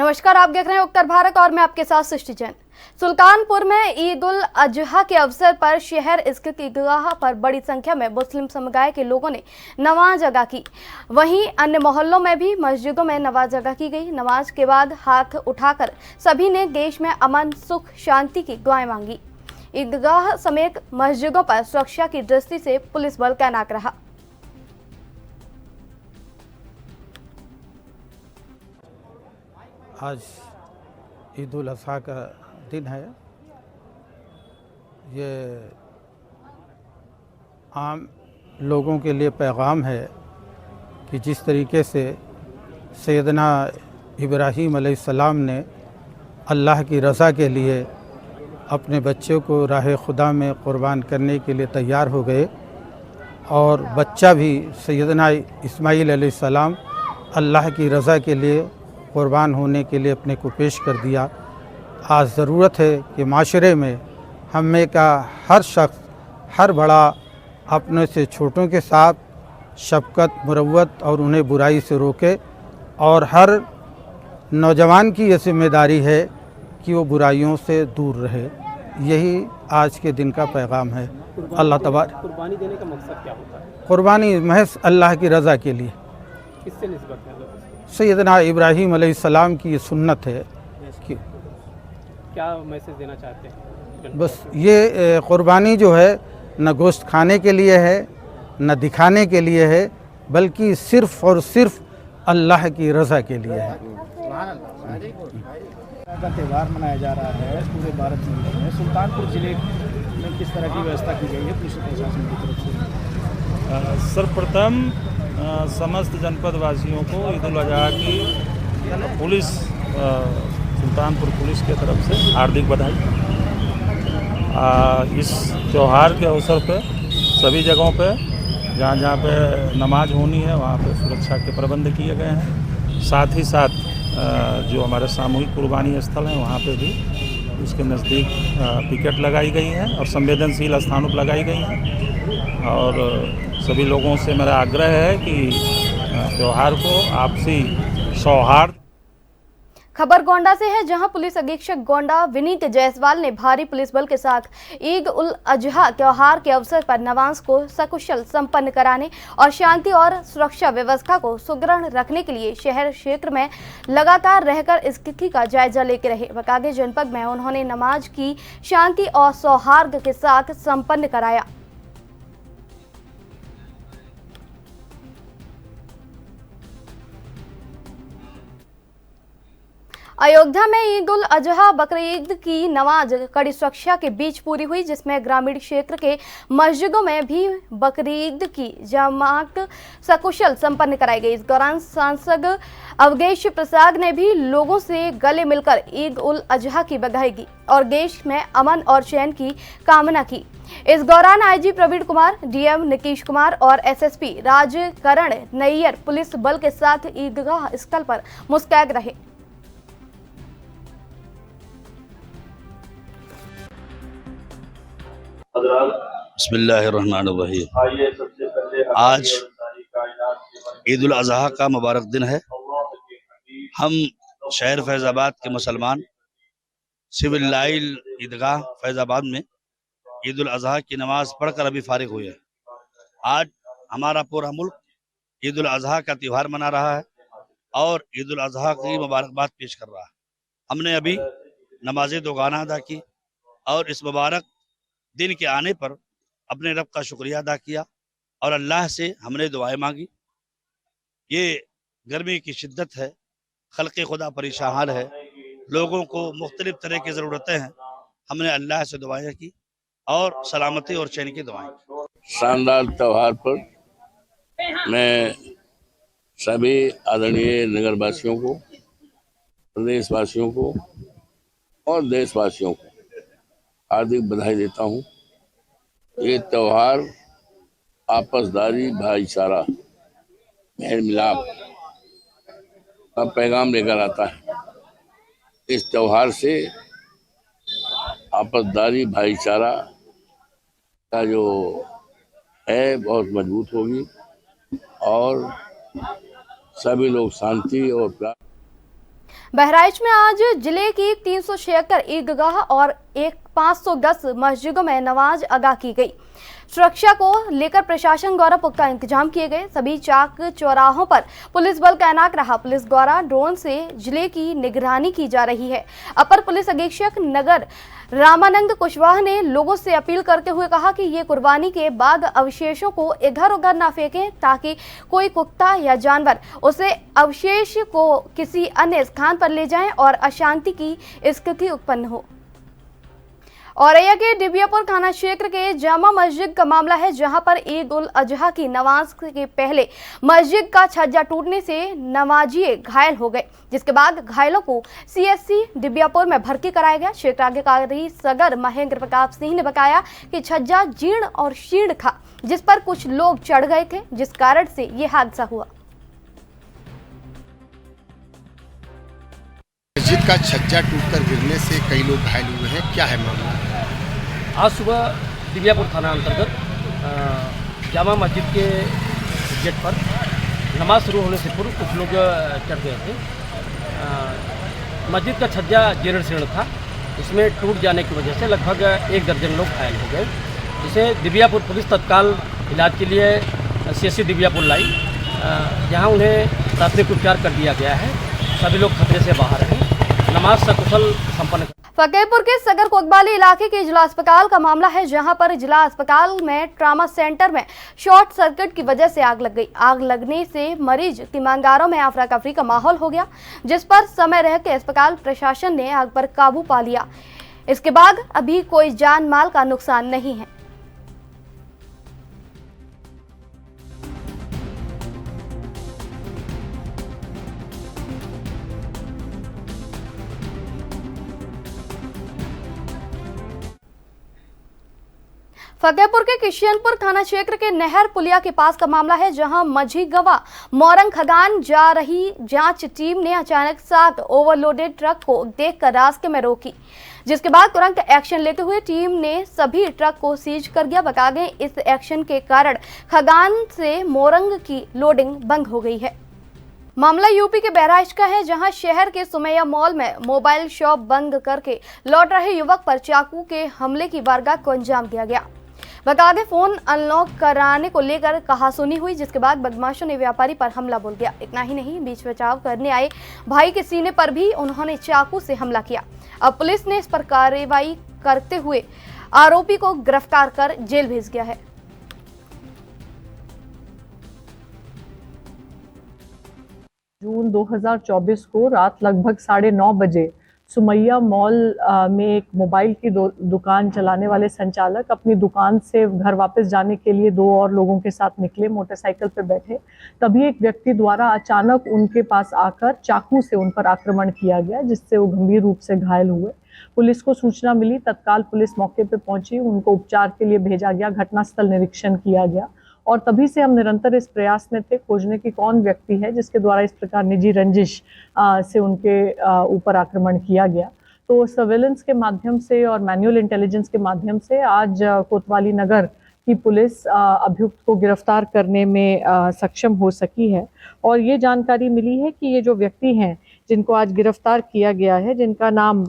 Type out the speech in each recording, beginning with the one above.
नमस्कार, आप देख रहे हैं उत्तर भारत और मैं आपके साथ सृष्टि जैन। सुल्तानपुर में ईद उल अजहा के अवसर पर शहर स्थित ईदगाह पर बड़ी संख्या में मुस्लिम समुदाय के लोगों ने नमाज अदा की। वहीं अन्य मोहल्लों में भी मस्जिदों में नमाज अदा की गई। नमाज के बाद हाथ उठाकर सभी ने देश में अमन, सुख, शांति की दुआएं मांगी। ईदगाह समेत मस्जिदों पर सुरक्षा की दृष्टि से पुलिस बल तैनात रहा। आज ईद उल अज़हा का दिन है। ये आम लोगों के लिए पैगाम है कि जिस तरीके से सैयदना इब्राहीम अलैहिस्सलाम ने अल्लाह की रज़ा के लिए अपने बच्चे को राह खुदा में क़ुरबान करने के लिए तैयार हो गए और बच्चा भी सैयदना इस्माईल अलैहिस्सलाम अल्लाह की रज़ा के लिए क़ुरबान होने के लिए अपने को पेश कर दिया। आज ज़रूरत है कि माशरे में हम में का हर शख्स, हर बड़ा अपने से छोटों के साथ शफ़क़त, मुरव्वत और उन्हें बुराई से रोके, और हर नौजवान की ये जिम्मेदारी है कि वो बुराइयों से दूर रहे। यही आज के दिन का पैगाम है। अल्लाह तबारक। कुर्बानी देने का मकसद क्या होता है? कुर्बानी महज अल्लाह की रज़ा के लिए। किससे निस्बत है? सैयदना इब्राहीम अलैहिस्सलाम की ये सुन्नत है कि क्या मैसेज देना चाहते हैं? बस ये क़ुरबानी जो है न गोश्त खाने के लिए है, न दिखाने के लिए है, बल्कि सिर्फ़ और सिर्फ अल्लाह की रज़ा के लिए है। का त्यौहार मनाया जा रहा है पूरे भारत में। सुल्तानपुर ज़िले में किस तरह की व्यवस्था की गई है पुलिस प्रशासन की तरफ से? सर्वप्रथम समस्त जनपद वासियों को ईद उल अज़हा की पुलिस सुल्तानपुर पुलिस के तरफ से हार्दिक बधाई। इस त्यौहार के अवसर पे सभी जगहों पे जहाँ जहाँ पे नमाज होनी है वहाँ पे सुरक्षा के प्रबंध किए गए हैं। साथ ही साथ जो हमारे सामूहिक कुर्बानी स्थल हैं वहाँ पे भी उसके नज़दीक पिकेट लगाई गई है और संवेदनशील स्थानों पर लगाई गई हैं। और सभी लोगों से मेरा आग्रह है कि त्यौहार को आपसी सौहार्द। खबर गोंडा से है, जहां पुलिस अधीक्षक गोंडा विनीत जायसवाल ने भारी पुलिस बल के साथ ईद उल अजहा त्योहार के अवसर पर नमाज को सकुशल संपन्न कराने और शांति और सुरक्षा व्यवस्था को सुदृढ़ रखने के लिए शहर क्षेत्र में लगातार रहकर स्थिति का जायजा लेते रहे। बकागे जनपद में उन्होंने नमाज की शांति और सौहार्द के साथ संपन्न कराया। अयोध्या में ईद उल अजहा बकरीद की नमाज कड़ी सुरक्षा के बीच पूरी हुई, जिसमें ग्रामीण क्षेत्र के मस्जिदों में भी बकरीद की जमात सकुशल संपन्न कराई गई। इस दौरान सांसद अवधेश प्रसाद ने भी लोगों से गले मिलकर ईद उल अजहा की बधाई दी और देश में अमन और चैन की कामना की। इस दौरान आईजी प्रवीण कुमार, डीएम नीतीश कुमार और एसएसपी राजकरण नैयर पुलिस बल के साथ ईदगाह स्थल पर मुस्तैद रहे। बिस्मिल्लाहिर्रहमानिर्रहीम। आज ईद उल अज़हा का मुबारक दिन है। हम शहर फैज़ाबाद के मुसलमान सिविल लाइन ईदगाह फैज़ाबाद में ईद उल अज़हा की नमाज पढ़कर अभी फारिग हुए हैं। आज हमारा पूरा मुल्क ईद उल अज़हा का त्यौहार मना रहा है और ईद उल अज़हा की मुबारकबाद पेश कर रहा है। हमने अभी नमाज दोगाना अदा की और इस मुबारक दिन के आने पर अपने रब का शुक्रिया अदा किया और अल्लाह से हमने दुआएं मांगी। ये गर्मी की शिद्दत है, खल्क़े खुदा परेशान है, लोगों को मुख्तलिफ तरह की ज़रूरतें हैं। हमने अल्लाह से दुआएं की और सलामती और चैन की दुआएं की। शानदार त्यौहार पर मैं सभी आदरणीय नगरवासियों को, प्रदेशवासियों को और देशवासियों को हार्दिक बधाई देता हूँ। ये त्यौहार आपसदारी, भाईचारा, मेल मिलाप का पैगाम लेकर आता है। इस त्यौहार से आपसदारी, भाईचारा का जो है बहुत मजबूत होगी और सभी लोग शांति और प्यार बहराइच में आज जिले की 376 ईदगाह और 510 मस्जिदों में नमाज अदा की गई। सुरक्षा को लेकर प्रशासन द्वारा पुख्ता इंतजाम किए गए। सभी चौक चौराहों पर पुलिस बल तैनात रहा। पुलिस द्वारा ड्रोन से जिले की निगरानी की जा रही है। अपर पुलिस अधीक्षक नगर रामानंद कुशवाहा ने लोगों से अपील करते हुए कहा कि ये कुर्बानी के बाद अवशेषों को इधर उधर न फेंकें, ताकि कोई कुत्ता या जानवर उसे अवशेष को किसी अन्य स्थान पर ले जाएं और अशांति की स्थिति उत्पन्न हो। औरैया के डिबियापुर थाना क्षेत्र के जामा मस्जिद का मामला है, जहां पर ईद उल अजहा की नमाज के पहले मस्जिद का छज्जा टूटने से नमाजिए घायल हो गए, जिसके बाद घायलों को सीएससी डिबियापुर में भर्ती कराया गया। क्षेत्राधिकारी सगर महेंद्र प्रताप सिंह ने बताया कि छज्जा जीर्ण और शीर्ण था, जिस पर कुछ लोग चढ़ गए थे, जिस कारण से ये हादसा हुआ। मस्जिद का छज्जा टूटकर गिरने से कई लोग घायल हुए हैं, क्या है मामला? आज सुबह दिबियापुर थाना अंतर्गत जामा मस्जिद के गेट पर नमाज शुरू होने से पूर्व कुछ लोग चढ़ गए थे। मस्जिद का छज्जा जीर्ण शीर्ण था, उसमें टूट जाने की वजह से लगभग 1 दर्जन लोग घायल हो गए, जिसे दिबियापुर पुलिस तत्काल इलाज के लिए सीएससी दिबियापुर लाई, जहां उन्हें प्राथमिक उपचार कर दिया गया है। सभी लोग खतरे से बाहर हैं। नमाज सकुशल संपन्न। फतेहपुर के सगर कोतवाली इलाके के जिला अस्पताल का मामला है, जहां पर जिला अस्पताल में ट्रामा सेंटर में शॉर्ट सर्किट की वजह से आग लग गई। आग लगने से मरीज तीमानदारों में अफरा तफरी का माहौल हो गया, जिस पर समय रहते अस्पताल प्रशासन ने आग पर काबू पा लिया। इसके बाद अभी कोई जान माल का नुकसान नहीं है। फतेहपुर के किशनपुर थाना क्षेत्र के नहर पुलिया के पास का मामला है, जहां मझीगवा मोरंग खदान जा रही जांच टीम ने अचानक 7 ओवरलोडेड ट्रक को देखकर रास्ते में रोकी, जिसके बाद तुरंत एक्शन लेते हुए टीम ने सभी ट्रक को सीज कर दिया। बता दें, इस एक्शन के कारण खदान से मोरंग की लोडिंग बंद हो गई है। मामला यूपी के बहराइच का है, जहां शहर के सुमैया मॉल में मोबाइल शॉप बंद करके लौट रहे युवक पर चाकू के हमले की वारदात को अंजाम दिया गया। बता दें, फोन अनलॉक कराने को लेकर कहासुनी हुई, जिसके बाद बदमाशों ने व्यापारी पर हमला बोल दिया। इतना ही नहीं, बीच बचाव करने आए भाई के सीने पर भी उन्होंने चाकू से हमला किया। अब पुलिस ने इस पर कार्रवाई करते हुए आरोपी को गिरफ्तार कर जेल भेज दिया है। जून 2024 को रात लगभग 9:30 बजे सुमैया मॉल में एक मोबाइल की दुकान चलाने वाले संचालक अपनी दुकान से घर वापस जाने के लिए 2 और लोगों के साथ निकले, मोटरसाइकिल पर बैठे। तभी एक व्यक्ति द्वारा अचानक उनके पास आकर चाकू से उन पर आक्रमण किया गया, जिससे वो गंभीर रूप से घायल हुए। पुलिस को सूचना मिली, तत्काल पुलिस मौके पर पहुंची, उनको उपचार के लिए भेजा गया, घटनास्थल निरीक्षण किया गया। और तभी से हम निरंतर इस प्रयास में थे खोजने की कौन व्यक्ति है जिसके द्वारा इस प्रकार निजी रंजिश से उनके ऊपर आक्रमण किया गया। तो सर्वेलेंस के माध्यम से और मैनुअल इंटेलिजेंस के माध्यम से आज कोतवाली नगर की पुलिस अभियुक्त को गिरफ्तार करने में सक्षम हो सकी है। और ये जानकारी मिली है कि ये जो व्यक्ति हैं जिनको आज गिरफ्तार किया गया है, जिनका नाम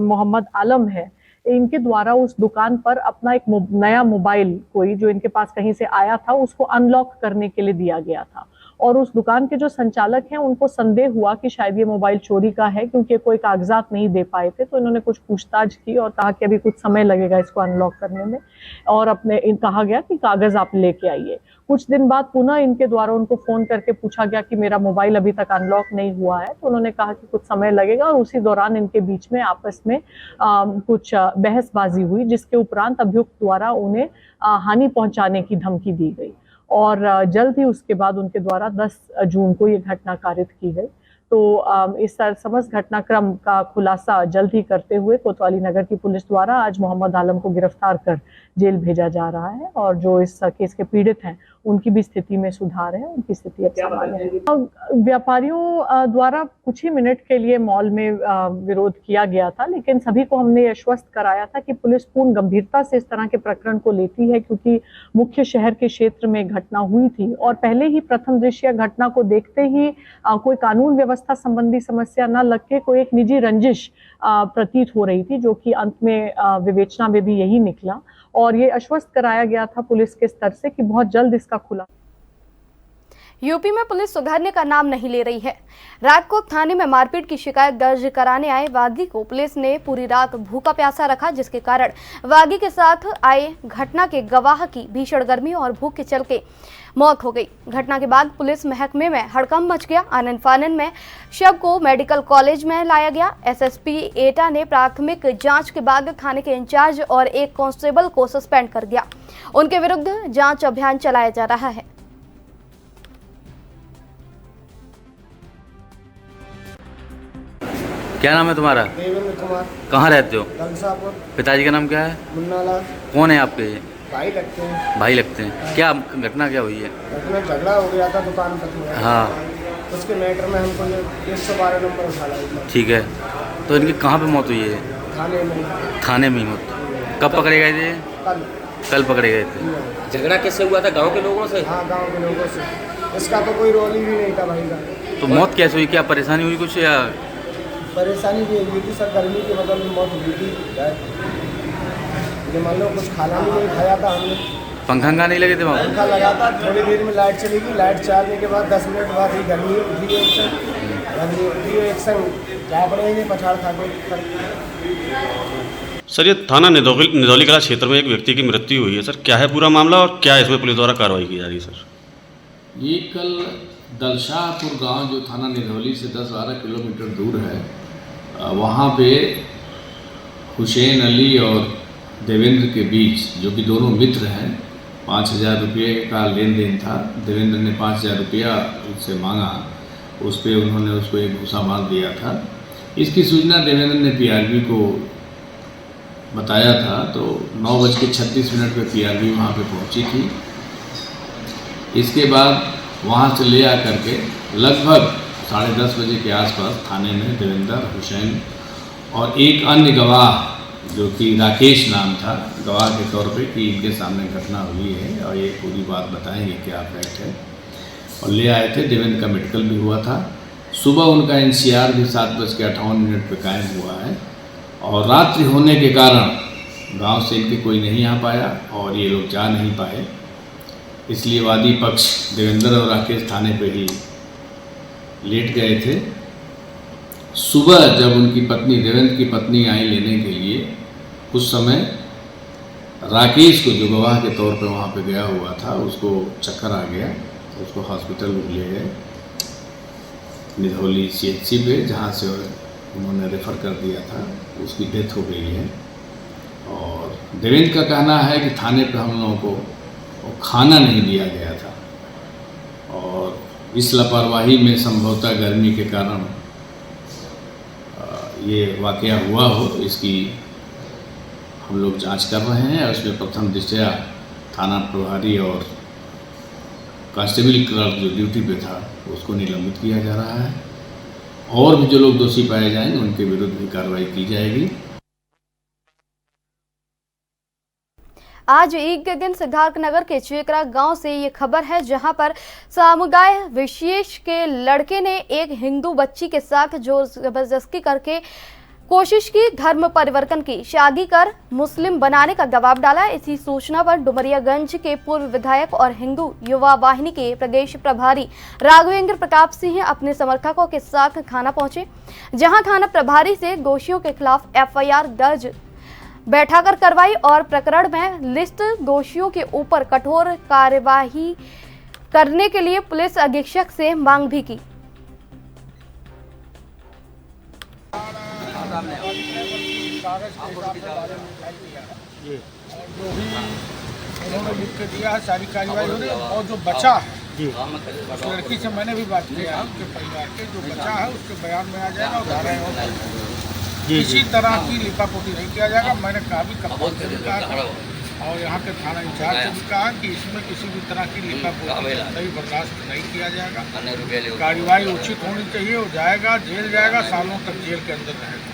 मोहम्मद आलम है, इनके द्वारा उस दुकान पर अपना एक नया मोबाइल कोई जो इनके पास कहीं से आया था उसको अनलॉक करने के लिए दिया गया था। और उस दुकान के जो संचालक हैं उनको संदेह हुआ कि शायद ये मोबाइल चोरी का है, क्योंकि कोई कागजात नहीं दे पाए थे। तो इन्होंने कुछ पूछताछ की और कहा कि अभी कुछ समय लगेगा इसको अनलॉक करने में, और कहा गया कि कागज आप लेके आइए। कुछ दिन बाद पुनः इनके द्वारा उनको फोन करके पूछा गया कि मेरा मोबाइल अभी तक अनलॉक नहीं हुआ है। तो उन्होंने कहा कि कुछ समय लगेगा, और उसी दौरान इनके बीच में आपस में कुछ बहसबाजी हुई, जिसके उपरांत अभियुक्त द्वारा उन्हें हानि पहुंचाने की धमकी दी गई। और जल्द ही उसके बाद उनके द्वारा 10 जून को ये घटना कारित की गई। तो इस समस्त घटनाक्रम का खुलासा जल्द ही करते हुए कोतवाली नगर की पुलिस द्वारा आज मोहम्मद आलम को गिरफ्तार कर जेल भेजा जा रहा है, और जो इस केस के पीड़ित हैं उनकी भी स्थिति में सुधार है, उनकी स्थिति अब सामान्य है। व्यापारियों द्वारा कुछ ही मिनट के लिए मॉल में विरोध किया गया था, लेकिन सभी को हमने आश्वस्त कराया था कि पुलिस पूर्ण गंभीरता से इस तरह के प्रकरण को लेती है, क्योंकि मुख्य शहर के क्षेत्र में घटना हुई थी और पहले ही प्रथम दृष्टया घटना को देखते ही कोई कानून व्यवस्था संबंधी समस्या न लग के कोई एक निजी रंजिश प्रतीत हो रही थी, जो कि अंत में विवेचना में भी यही निकला और ये आश्वस्त कराया गया था पुलिस के स्तर से कि बहुत जल्द इसका खुलासा। यूपी में पुलिस सुधरने का नाम नहीं ले रही है। रात को थाने में मारपीट की शिकायत दर्ज कराने आए वागी को पुलिस ने पूरी रात भूखा प्यासा रखा, जिसके कारण वागी के साथ आए घटना के गवाह की भीषण गर्मी और भूख के चलते मौत हो गई। घटना के बाद पुलिस महकमे में हड़कंप मच गया। आनन फानन में शव को मेडिकल कॉलेज में लाया गया। एसएसपी एटा ने प्राथमिक जांच के बाद थाने के इंचार्ज और एक कांस्टेबल को सस्पेंड कर दिया। उनके विरुद्ध जांच अभियान चलाया जा रहा है। क्या नाम है तुम्हारा? देवेंद्र कुमार। कहाँ रहते हो? गंगसापुर। पिताजी का नाम क्या है? मुन्नालाल। कौन है आपके ये? भाई लगते हैं। भाई लगते हैं। क्या घटना क्या हुई है? घटना झगड़ा हो गया था दुकान पर। हाँ, उसके मैटर में हमको 112 नंबर उठा लिया। ठीक है, तो इनकी कहाँ पे मौत हुई है? थाने में। थाने में मौत। कब पकड़े गए थे? कल पकड़े गए थे। झगड़ा कैसे हुआ था? गांव के लोगों से? हाँ, गांव के लोगों से। इसका तो कोई रोल ही नहीं था भाई का। तो मौत कैसे हुई? क्या परेशानी हुई कुछ या? परेशानी भी हुई थी सर, गर्मी की वजह से मौत हुई थी। मान लो कुछ खाना भी नहीं खाया था हमने। पंखा नहीं लगे थे वहाँ? पंखा लगा था, थोड़ी देर में लाइट चली गई। लाइट चलने के बाद 10 मिनट बाद ही गर्मी उठी एक संग क्या पड़ेंगे पछाड़ खा के। सर, ये थाना निधौली कला क्षेत्र में एक व्यक्ति की मृत्यु हुई है सर, क्या है पूरा मामला और क्या इसमें पुलिस द्वारा कार्रवाई की जा रही है सर? ये कल दलशाहपुर गांव जो थाना निधौली से 10-12 किलोमीटर दूर है, वहाँ पे हुसैन अली और देवेंद्र के बीच, जो कि दोनों मित्र हैं, 5,000 रुपये का लेन देन था। देवेंद्र ने 5,000 रुपया उससे मांगा, उस पर उन्होंने उसको एक घूसा मार दिया था। इसकी सूचना देवेंद्र ने पीआरबी को बताया था, तो 9:36 पे पीआरबी वहाँ पे पहुँची थी। इसके बाद वहाँ से ले आकर के लगभग 10:30 बजे के आसपास थाने में देवेंद्र, हुसैन और एक अन्य गवाह जो कि राकेश नाम था, गवाह के तौर पे कि इनके सामने घटना हुई है और ये पूरी बात बताएंगे क्या फैक्ट है, और ले आए थे। देवेंद्र का मेडिकल भी हुआ था। सुबह उनका एनसीआर भी 7:58 पे कायम हुआ है और रात्रि होने के कारण गांव से इनके कोई नहीं आ पाया और ये लोग जा नहीं पाए, इसलिए वादी पक्ष देवेंद्र और राकेश थाने पे ही लेट गए थे। सुबह जब उनकी पत्नी, देवेंद्र की पत्नी आई लेने के लिए, उस समय राकेश को, जो गवाह के तौर पे वहाँ पे गया हुआ था, उसको चक्कर आ गया, तो उसको हॉस्पिटल ले गए निधौली CHC पे, जहाँ से उन्होंने रेफ़र कर दिया था। उसकी डेथ हो गई है। और देवेंद्र का कहना है कि थाने पे हम लोगों को खाना नहीं दिया गया था और इस लापरवाही में संभवतः गर्मी के कारण ये वाकया हुआ हो, इसकी हम लोग जांच कर रहे हैं। और उसमें प्रथम दृष्टया थाना प्रभारी और कांस्टेबल क्लर्क जो ड्यूटी पे था उसको निलंबित किया जा रहा है, और भी जो लोग दोषी पाए जाएंगे उनके विरुद्ध भी कार्रवाई की जाएगी। आज ईद के दिन सिद्धार्थनगर के चेकरा गांव से ये खबर है, जहां पर समुदाय विशेष के लड़के ने एक हिंदू बच्ची के साथ जोर जबरदस्ती करके कोशिश की धर्म परिवर्तन की, शादी कर मुस्लिम बनाने का दबाव डाला। इसी सूचना पर डुमरियागंज के पूर्व विधायक और हिंदू युवा वाहिनी के प्रदेश प्रभारी राघवेंद्र प्रताप सिंह अपने समर्थकों के साथ थाना पहुंचे, जहां थाना प्रभारी से दोषियों के खिलाफ FIR दर्ज बैठाकर करवाई और प्रकरण में लिस्ट दोषियों के ऊपर कठोर कार्यवाही करने के लिए पुलिस अधीक्षक से मांग भी की। जो भी उन्होंने लिख के दिया है सारी कार्रवाई हो रही है, और जो बचा है उस लड़की से मैंने भी बात किया, उसके परिवार के जो बचा है उसके बयान में आ जाएगा और धाराएं किसी तरह की लिपापोती नहीं किया जाएगा। मैंने कहा भी कहा और यहाँ के थाना इंचार्ज ने भी कहा कि इसमें किसी भी तरह की लिखा पोती बर्दाश्त नहीं किया जाएगा। कार्रवाई उचित होनी चाहिए, हो जाएगा, जेल जाएगा, सालों तक जेल के अंदर रहेगा।